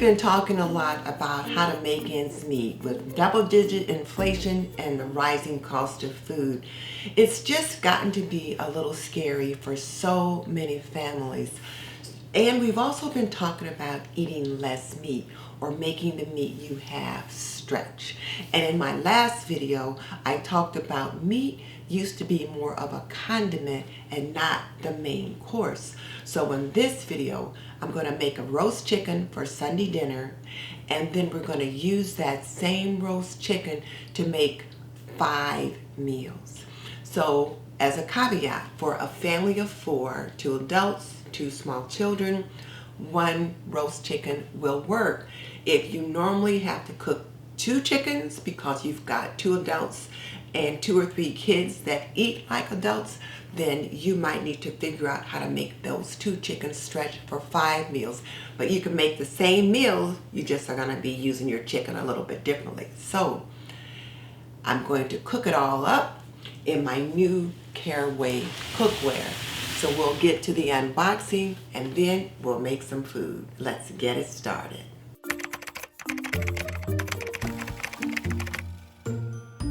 been talking a lot about how to make ends meet with double-digit inflation and the rising cost of food. It's just gotten to be a little scary for so many families. And we've also been talking about eating less meat or making the meat you have stretch. And in my last video, I talked about meat used to be more of a condiment and not the main course. So in this video, I'm going to make a roast chicken for Sunday dinner, and then we're going to use that same roast chicken to make 5 meals. So as a caveat, for a family of 4, 2 adults, 2 small children, 1 roast chicken will work. If you normally have to cook 2 chickens because you've got 2 adults and 2 or 3 kids that eat like adults, then you might need to figure out how to make those 2 chickens stretch for 5 meals. But you can make the same meal, you just are going to be using your chicken a little bit differently. So I'm going to cook it all up in my new Caraway Cookware. So we'll get to the unboxing and then we'll make some food. Let's get it started.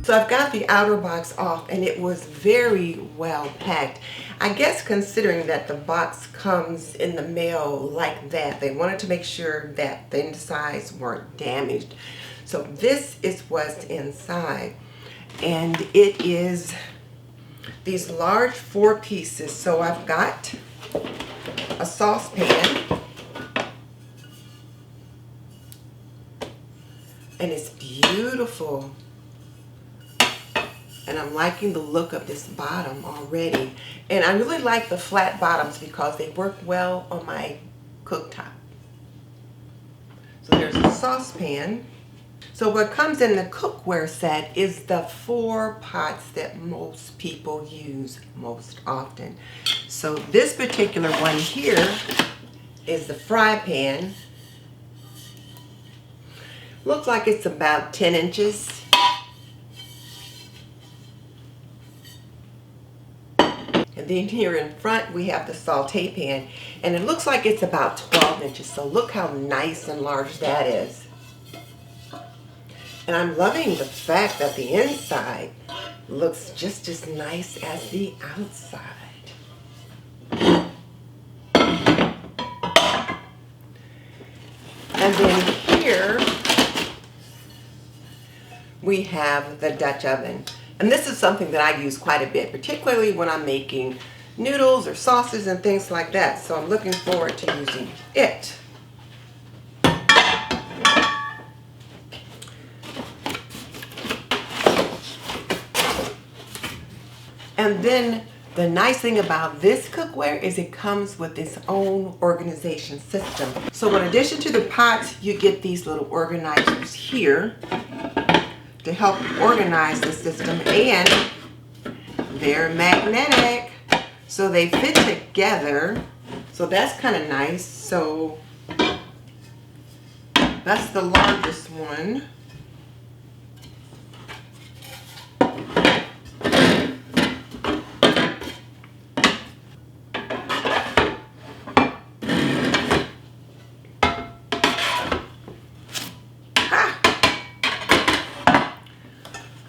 So I've got the outer box off and it was very well packed. I guess considering that the box comes in the mail like that, they wanted to make sure that the insides weren't damaged. So this is what's inside. And it is these large 4 pieces. So I've got a saucepan. And it's beautiful. And I'm liking the look of this bottom already. And I really like the flat bottoms because they work well on my cooktop. So there's a saucepan. So what comes in the cookware set is the 4 pots that most people use most often. So this particular one here is the fry pan. Looks like it's about 10 inches. And then here in front we have the saute pan, and it looks like it's about 12 inches. So look how nice and large that is. And I'm loving the fact that the inside looks just as nice as the outside. And then here we have the Dutch oven. And this is something that I use quite a bit, particularly when I'm making noodles or sauces and things like that. So I'm looking forward to using it. And then the nice thing about this cookware is it comes with its own organization system. So in addition to the pots, you get these little organizers here to help organize the system, and they're magnetic, so they fit together. So that's kind of nice. So that's the largest one.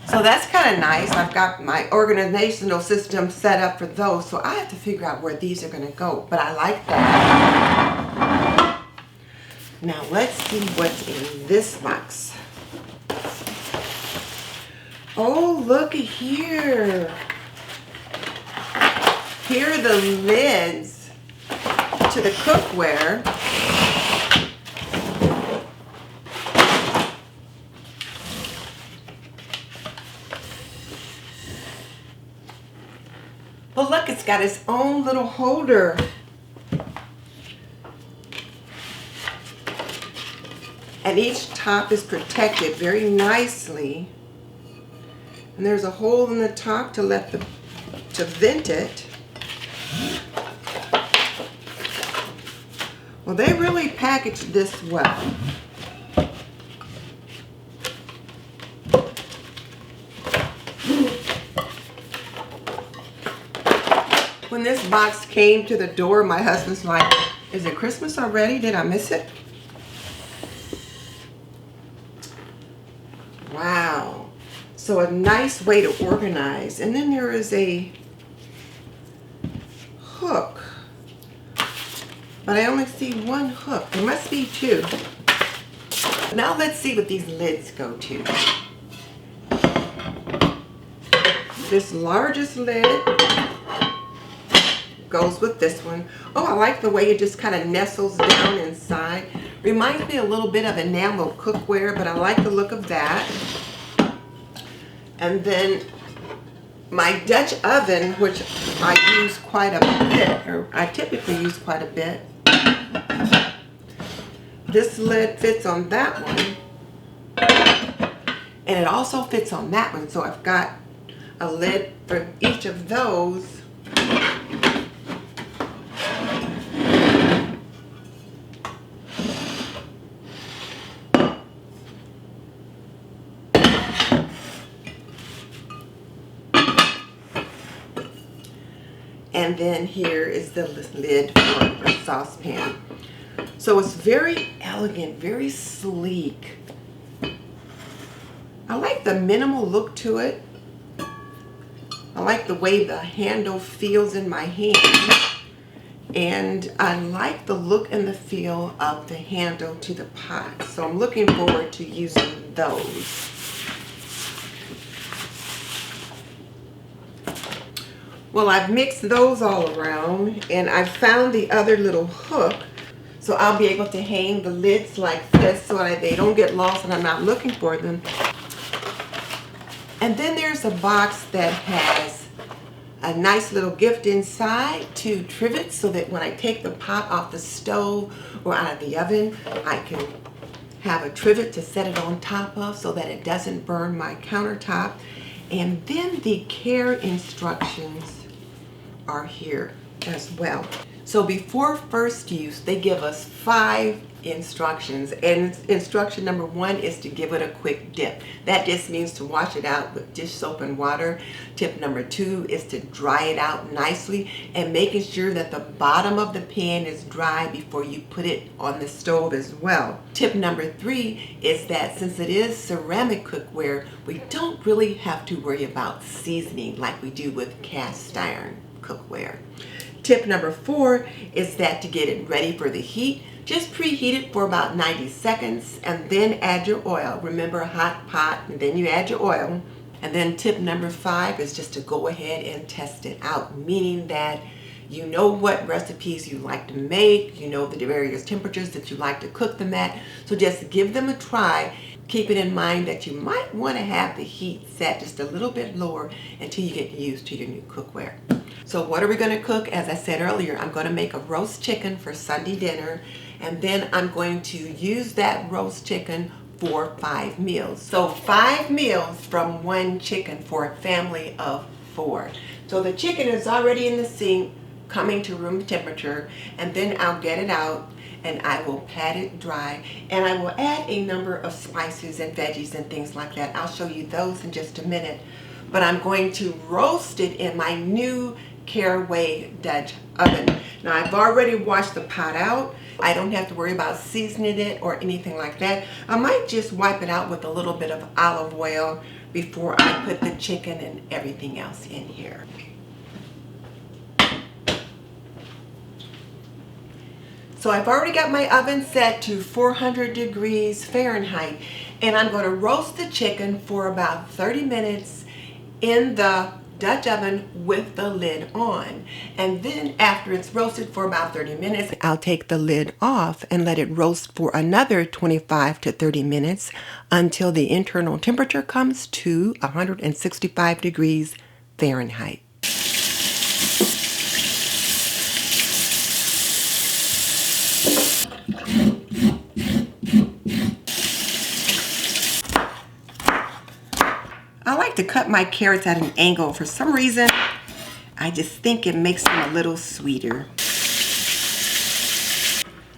So that's kind of nice. I've got my organizational system set up for those, so I have to figure out where these are going to go, but I like that. Now let's see what's in this box. Oh, look at here. Here are the lids to the cookware. But look, it's got its own little holder. And each top is protected very nicely. And there's a hole in the top to vent it. Well, they really packaged this well. When this box came to the door, my husband's like, "Is it Christmas already? Did I miss it?" Wow. So a nice way to organize. And then there is a hook. But I only see one hook. There must be two. Now let's see what these lids go to. This largest lid goes with this one. Oh, I like the way it just kind of nestles down inside. Reminds me a little bit of enamel cookware, but I like the look of that. And then my Dutch oven, which I use quite a bit, or I typically use quite a bit. This lid fits on that one. And it also fits on that one. So I've got a lid for each of those. And then here is the lid for the saucepan. So it's very elegant, very sleek. I like the minimal look to it. I like the way the handle feels in my hand. And I like the look and the feel of the handle to the pot. So I'm looking forward to using those. Well, I've mixed those all around, and I've found the other little hook. So I'll be able to hang the lids like this so that they don't get lost and I'm not looking for them. And then there's a box that has a nice little gift inside to trivet so that when I take the pot off the stove or out of the oven, I can have a trivet to set it on top of so that it doesn't burn my countertop. And then the care instructions are here as well. So before first use, they give us 5 instructions, and instruction number 1 is to give it a quick dip. That just means to wash it out with dish soap and water. Tip number 2 is to dry it out nicely and making sure that the bottom of the pan is dry before you put it on the stove as well. Tip number 3 is that since it is ceramic cookware, we don't really have to worry about seasoning like we do with cast iron cookware. Tip number 4 is that to get it ready for the heat, just preheat it for about 90 seconds and then add your oil. Remember, a hot pot, and then you add your oil. And then tip number 5 is just to go ahead and test it out, meaning that you know what recipes you like to make, you know the various temperatures that you like to cook them at, so just give them a try. Keeping in mind that you might want to have the heat set just a little bit lower until you get used to your new cookware. So what are we going to cook? As I said earlier, I'm going to make a roast chicken for Sunday dinner, and then I'm going to use that roast chicken for 5 meals. So 5 meals from 1 chicken for a family of 4. So the chicken is already in the sink, coming to room temperature, and then I'll get it out and I will pat it dry, and I will add a number of spices and veggies and things like that. I'll show you those in just a minute. But I'm going to roast it in my new Caraway Dutch oven. Now I've already washed the pot out. I don't have to worry about seasoning it or anything like that. I might just wipe it out with a little bit of olive oil before I put the chicken and everything else in here. So I've already got my oven set to 400 degrees Fahrenheit, and I'm going to roast the chicken for about 30 minutes in the Dutch oven with the lid on. And then after it's roasted for about 30 minutes, I'll take the lid off and let it roast for another 25 to 30 minutes until the internal temperature comes to 165 degrees Fahrenheit. I like to cut my carrots at an angle. For some reason, I just think it makes them a little sweeter.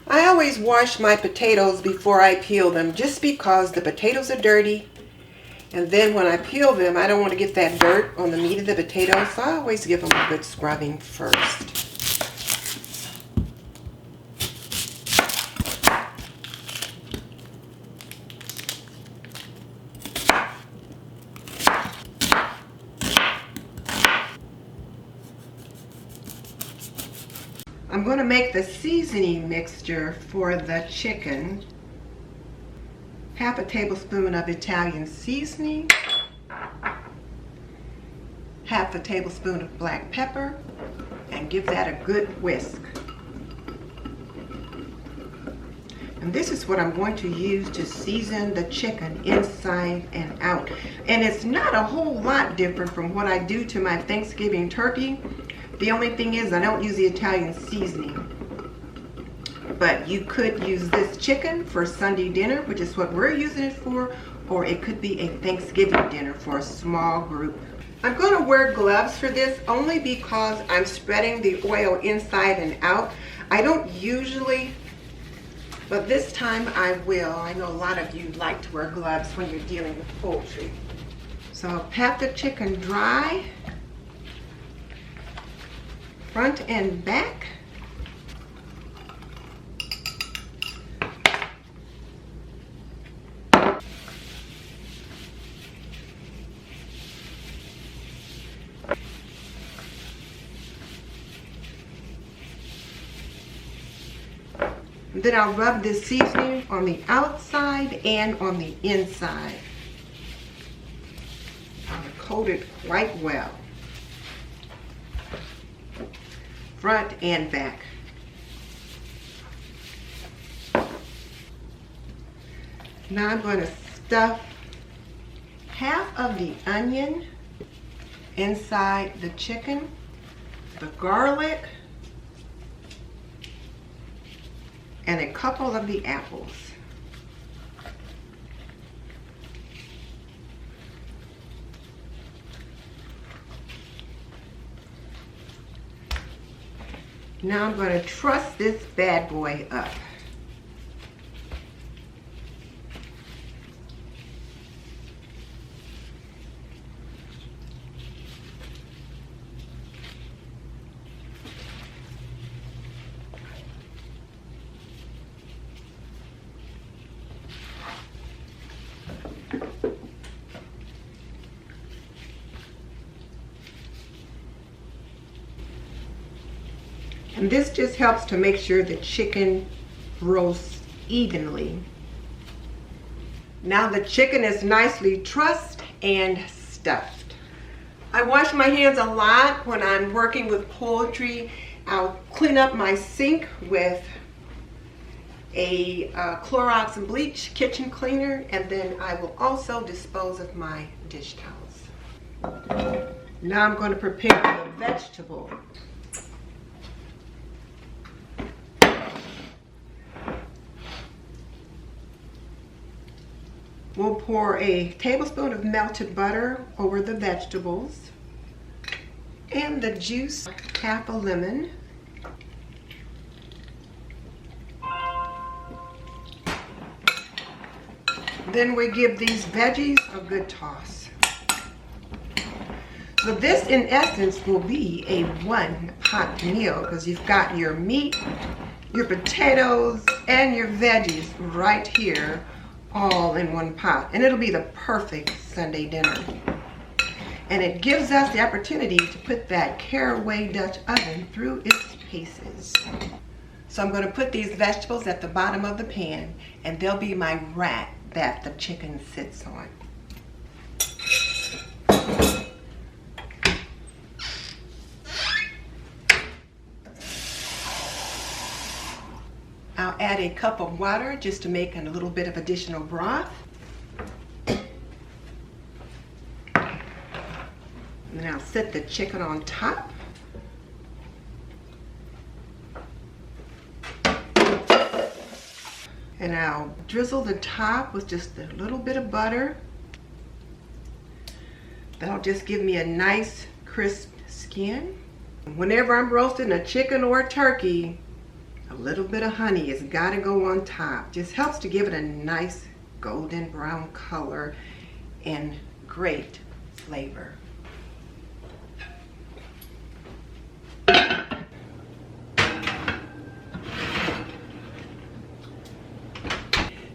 I always wash my potatoes before I peel them just because the potatoes are dirty. And then when I peel them, I don't want to get that dirt on the meat of the potatoes, so I always give them a good scrubbing first. the seasoning mixture for the chicken. Half a tablespoon of Italian seasoning, half a tablespoon of black pepper, and give that a good whisk. And this is what I'm going to use to season the chicken inside and out. And it's not a whole lot different from what I do to my Thanksgiving turkey. The only thing is I don't use the Italian seasoning. But you could use this chicken for Sunday dinner, which is what we're using it for, or it could be a Thanksgiving dinner for a small group. I'm going to wear gloves for this only because I'm spreading the oil inside and out. I don't usually, but this time I will. I know a lot of you like to wear gloves when you're dealing with poultry. So I'll pat the chicken dry, front and back. Then I'll rub this seasoning on the outside and on the inside. I'll coat it quite well, front and back. Now I'm going to stuff half of the onion inside the chicken, the garlic, and a couple of the apples. Now I'm going to truss this bad boy up. And this just helps to make sure the chicken roasts evenly. Now the chicken is nicely trussed and stuffed. I wash my hands a lot when I'm working with poultry. I'll clean up my sink with a Clorox and bleach kitchen cleaner, and then I will also dispose of my dish towels. Now I'm going to prepare the vegetable. We'll pour a tablespoon of melted butter over the vegetables and the juice, half a lemon. Then we give these veggies a good toss. So this in essence will be a one-pot meal because you've got your meat, your potatoes, and your veggies right here, all in one pot, and it'll be the perfect Sunday dinner. And it gives us the opportunity to put that Caraway Dutch oven through its paces. So I'm going to put these vegetables at the bottom of the pan, and they'll be my rack that the chicken sits on. I'll add a cup of water just to make a little bit of additional broth. And then I'll set the chicken on top. And I'll drizzle the top with just a little bit of butter. That'll just give me a nice crisp skin. Whenever I'm roasting a chicken or a turkey, a little bit of honey has got to go on top. Just helps to give it a nice golden brown color and great flavor.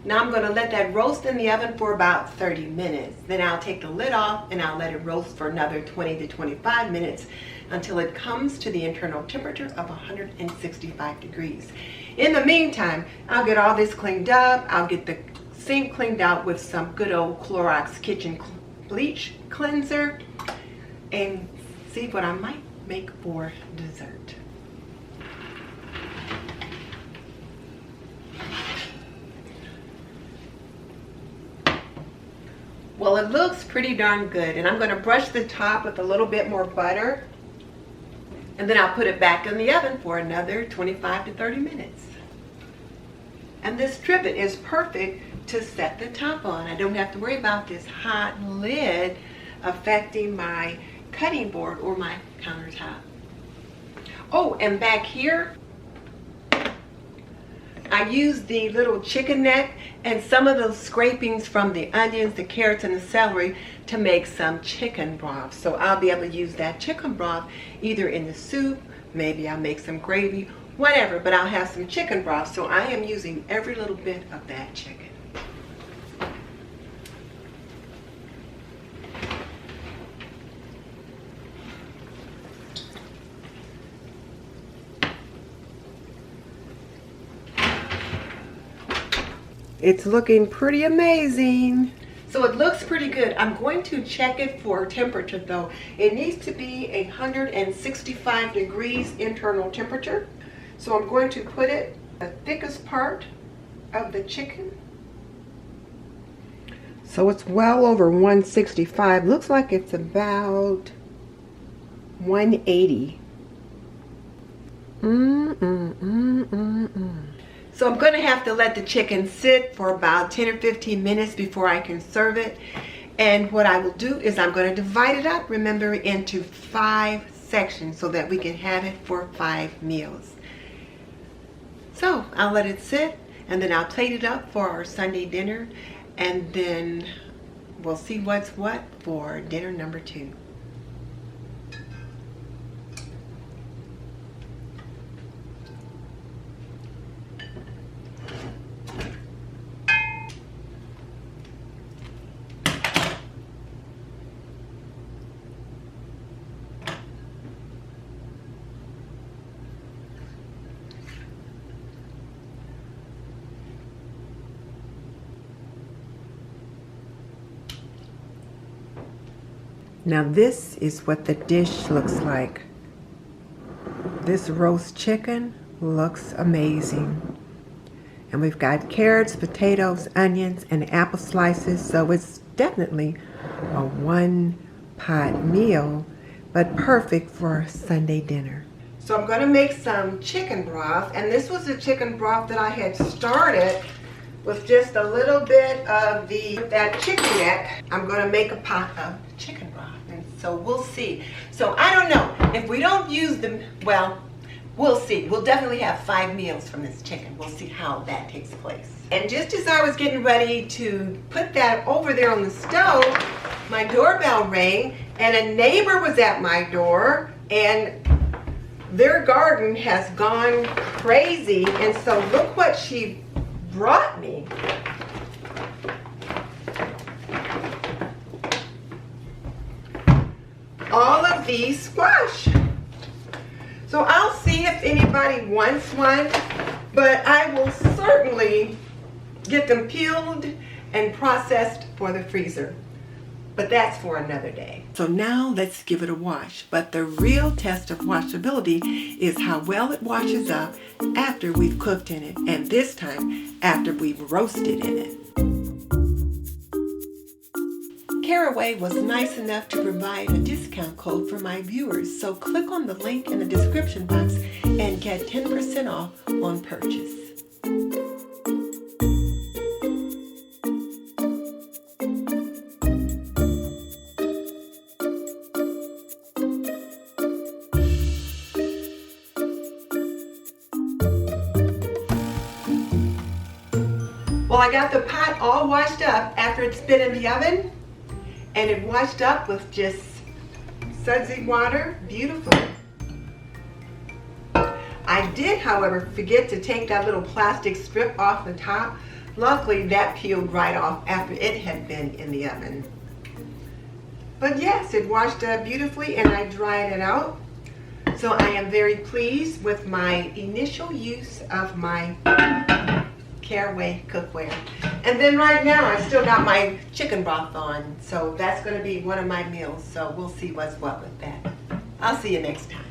Now I'm going to let that roast in the oven for about 30 minutes. Then I'll take the lid off and I'll let it roast for another 20 to 25 minutes until it comes to the internal temperature of 165 degrees. In the meantime, I'll get all this cleaned up. I'll get the sink cleaned out with some good old Clorox kitchen bleach cleanser and see what I might make for dessert. Well, it looks pretty darn good, and I'm going to brush the top with a little bit more butter, and then I'll put it back in the oven for another 25 to 30 minutes. And this trivet is perfect to set the top on. I don't have to worry about this hot lid affecting my cutting board or my countertop. Oh, and back here, I used the little chicken neck and some of those scrapings from the onions, the carrots, and the celery to make some chicken broth. So I'll be able to use that chicken broth either in the soup, maybe I'll make some gravy, whatever, but I'll have some chicken broth. So I am using every little bit of that chicken. It's looking pretty amazing. So it looks pretty good. I'm going to check it for temperature though. It needs to be 165 degrees internal temperature. So I'm going to put it the thickest part of the chicken. So it's well over 165. Looks like it's about 180. So I'm going to have to let the chicken sit for about 10 or 15 minutes before I can serve it. And what I will do is I'm going to divide it up, remember, into 5 sections so that we can have it for 5 meals. So I'll let it sit, and then I'll plate it up for our Sunday dinner, and then we'll see what's what for dinner number 2. Now this is what the dish looks like. This roast chicken looks amazing. And we've got carrots, potatoes, onions, and apple slices, so it's definitely a one-pot meal, but perfect for Sunday dinner. So I'm going to make some chicken broth, and this was the chicken broth that I had started with just a little bit of that chicken neck. I'm going to make a pot of chicken broth, and so we'll see. So I don't know if we don't use them. Well, we'll see. We'll definitely have 5 meals from this chicken. We'll see how that takes place. And just as I was getting ready to put that over there on the stove, my doorbell rang, and a neighbor was at my door, and their garden has gone crazy, and so look what she brought me. All of these squash. So I'll see if anybody wants one, but I will certainly get them peeled and processed for the freezer. But that's for another day. So now let's give it a wash. But the real test of washability is how well it washes up after we've cooked in it, and this time after we've roasted in it. Caraway was nice enough to provide a discount code for my viewers, so click on the link in the description box and get 10% off on purchase. Well, I got the pot all washed up after it's been in the oven, and it washed up with just sudsy water. Beautiful. I did, however, forget to take that little plastic strip off the top. Luckily, that peeled right off after it had been in the oven. But yes, it washed up beautifully, and I dried it out. So I am very pleased with my initial use of my Caraway Cookware. And then right now I've still got my chicken broth on, so that's going to be one of my meals. So we'll see what's what with that. I'll see you next time.